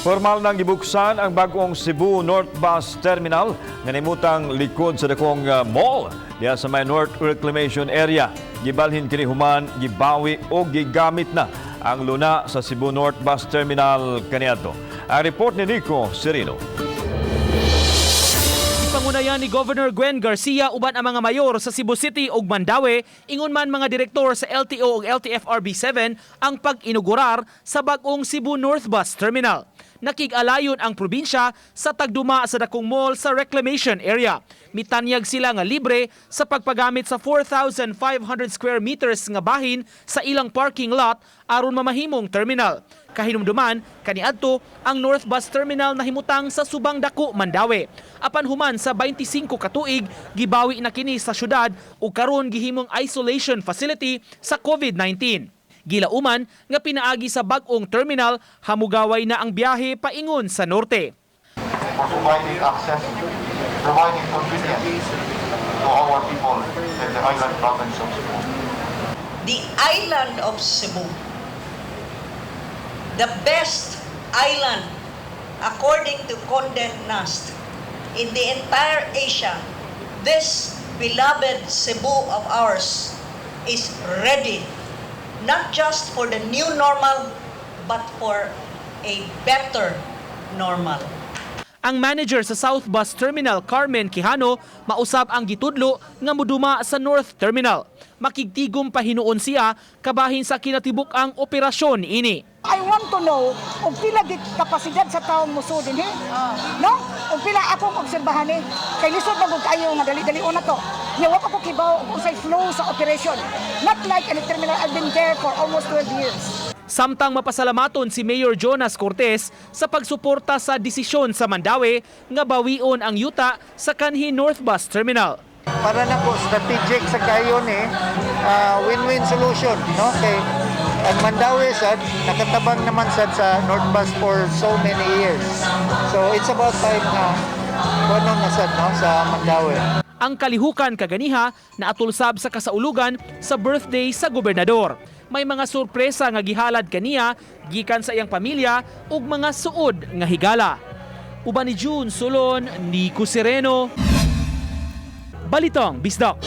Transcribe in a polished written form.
Formal nang gibuksan ang bagong Cebu North Bus Terminal nga nimutang likod sa dakong mall diha sa may North Reclamation Area. Gibalhin kini human gibawi o gigamit na ang luna sa Cebu North Bus Terminal kaniadto. Ang report ni Nico Serino. Pangunayan ni Governor Gwen Garcia uban ang mga mayor sa Cebu City ug Mandaue ingon man mga direktor sa LTO ug LTFRB7 ang pag-inaugurar sa bag-ong Cebu North Bus Terminal. Nakig-alayon ang probinsya sa tagduma sa dakong mall sa reclamation area. Mitanyag sila nga libre sa pagpagamit sa 4,500 square meters nga bahin sa ilang parking lot aron mamahimong terminal. Kahinumduman, kaniadto ang North Bus Terminal nahimutang sa Subang Dako, Mandaue. Apan human sa 25 ka tuig, gibawi na kini sa syudad ug karon gihimong isolation facility sa COVID-19. Gilauman nga pinaagi sa bag-ong terminal, hamugaway na ang biyahe paingon sa norte. Providing access, providing convenience to our people in the island province of Cebu. The island of Cebu, the best island according to Condé Nast in the entire Asia, this beloved Cebu of ours is ready not just for the new normal but for a better normal. Ang manager sa South Bus Terminal, Carmen Quijano, mausab ang gitudlo nga muduma sa North Terminal. Makigtigom pa hinuon siya kabahin sa kinatibuk ang operasyon ini. I want to know kung pila di kapasidad sa taong muso din, no? Kung pila akong obserbahan kay lisod na kayo nga dali-dali una to. Nga wa ko kibaw kung sa flow sa operation. Not like any terminal, I've been there for almost 12 years. Samtang mapasalamaton si Mayor Jonas Cortez sa pagsuporta sa desisyon sa Mandaue nga bawion ang yuta sa kanhi North Bus Terminal. Para na po strategic sa kayo ni win-win solution, no? Kay ang Mandaue sad nakatabang naman sad sa North Bus for so many years. So it's about time na kuno na sad, no, sa Mandaue. Ang kalihukan kaganiha na atulsab sa kasaulugan sa birthday sa gobernador. May mga sorpresa nga gihalad kaniya gikan sa iyang pamilya ug mga suod nga higala. Uban ni June Solon, Nico Sereno, Balitang Bisdak.